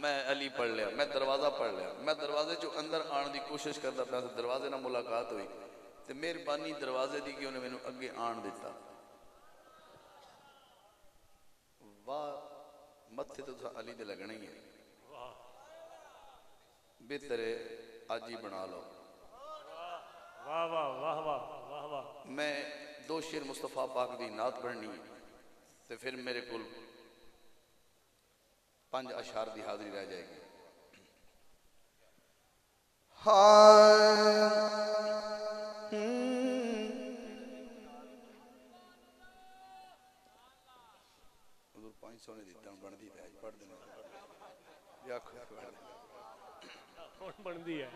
میں علی پڑھ لیا، میں دروازہ پڑھ لیا، میں دروازے جو اندر آن دی کوشش کرتا پیا، دروازے نہ ملاقات ہوئی تے مہربانی دروازے دی کہ انہیں مینوں اگے آن دیتا. واہ متھے تو علی دے لگنا ہی ہے، بہتر ہے آج ہی بنا لو. واہ واہ واہ واہ واہ واہ. میں 2 شعر مصطفیٰ پاک دی نعت پڑھنی تے پھر میرے کول 5 اشعار دی حاضری رہ جائے گی. حضور 500 نے دیتا ہوں بڑھ دی پہ پڑھ دینا بندی ہے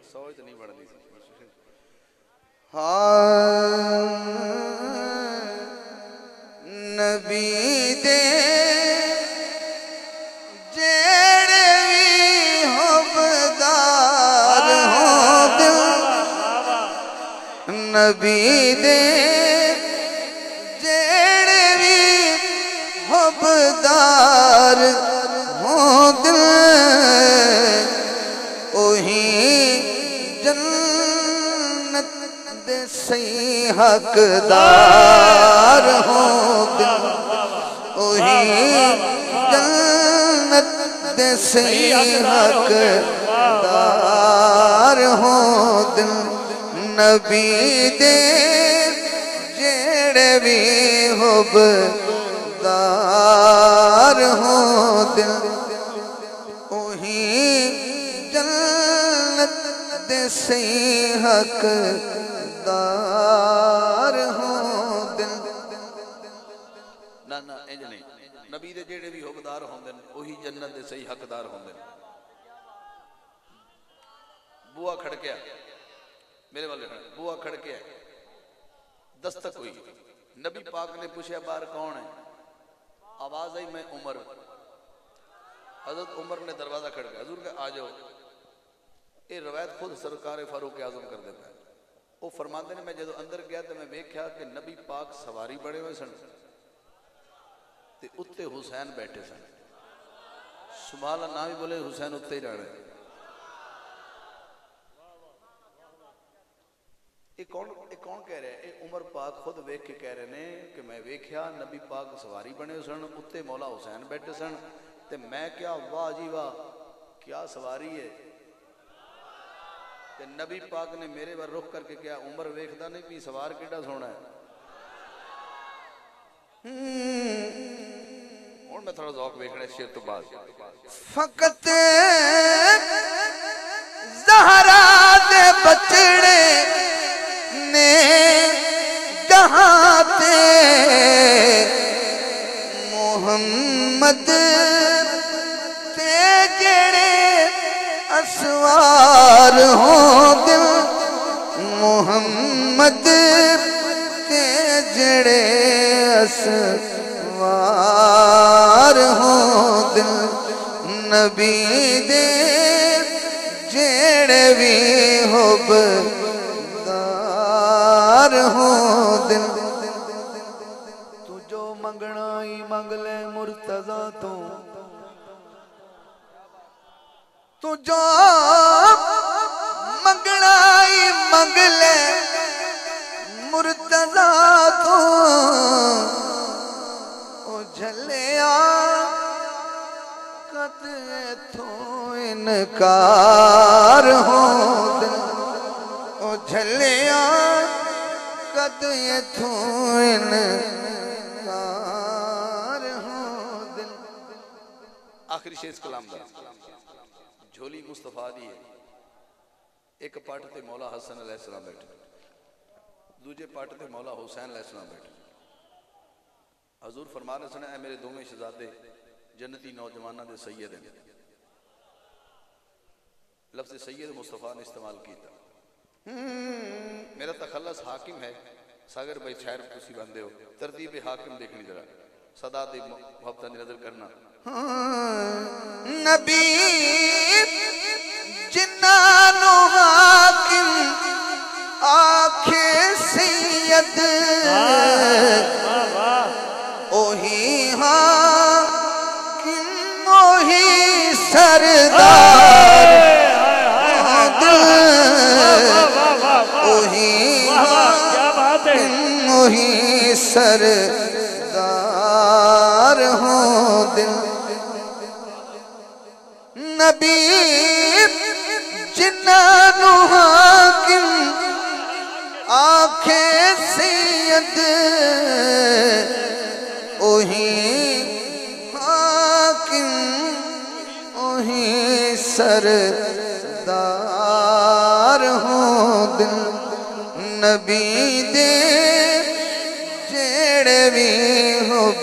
100 تو نہیں بڑھ دی. نبی دے جیڑے بھی حبدار ہو دل، نبی دے جیڑے بھی حبدار ہو دل، اوہی جنت دے سی حقدار ہو دل، اوہی جنت دے سی حقدار ہو دل. نبی دے جیڑے بھی حبدار ہو دل، اوہی جنت دے سی حقدار ہو دل. نہ انج نہیں، نبی دے جیڑے بھی حقدار ہوندے نے وہی جنت دے صحیح حقدار ہوندے نے. بوا کھڑکیا میرے والے بوا کھڑکیا، دستک ہوئی، نبی پاک نے پوچھا باہر کون ہے؟ آواز آئی میں عمر. حضرت عمر نے دروازہ کھڑکا، حضور کہ آ جاؤ. یہ روایت خود سرکار فاروق اعظم کر دیتا ہے. وہ فرماتے ہیں میں جدو اندر گیا تو میں دیکھا کہ نبی پاک سواری بڑے ہوئے سن تے اتے حسین بیٹھے سن. سبحان اللہ، نہ بھی بولے حسین اتے ہی رہے. یہ کون کہہ رہے ہیں؟ یہ عمر پاک خود ویکھ کے کہہ رہے ہیں کہ میں ویکھیا نبی پاک سواری بنے سن، اتے مولا حسین بیٹھے سن تے میں کیا واہ جی واہ کیا سواری ہے. تے نبی پاک نے میرے بار رخ کر کے کیا عمر ویکھدا نہیں بھی سوار کیڑا سونا ہے. اور میں تھوڑا ذوق ویکھنا شیر تو بعد. فقط زہرا دے بچڑے نے جہاں تے محمد تے جڑے اسوار ہو دل، محمد تے جڑے اسوار ہو دل. نبی دے جڑے بھی حبدار ہو دل. تو جو منگنا ہی منگ لے مرتضیٰ تو جو منگنا ہی منگ لے مرتضیٰ تو او جھلیا قد تو انکار ہو دل، او جھلیا قد تو انکار ہو دل. آخری شیز کلام دا جھولی مصطفیٰ دی ہے. ایک پاٹ تے مولا حسن علیہ السلام بیٹھے، دوجے پاٹ تے مولا حسین علیہ السلام بیٹھے. حضور فرما رہے سنے اے میرے دوویں شہزادے جنتی نوجوانہ دے سید ہیں. لفظ سید مصطفیٰ نے استعمال کیتا. میرا تخلص حاکم ہے. ساگر بھائی شاعر کسی بندے ہو، ترتیب حاکم دیکھنی ذرا، صدا دی محبتہ نظر کرنا. نبی جنانو حاکم آکھے سید اوہی حاکم سردار ہوں دل نبی جنانو حاکم آنکھیں سید اوہی حاکم اوہی سردار ہوں دل نبی دے جیڑے بھی حب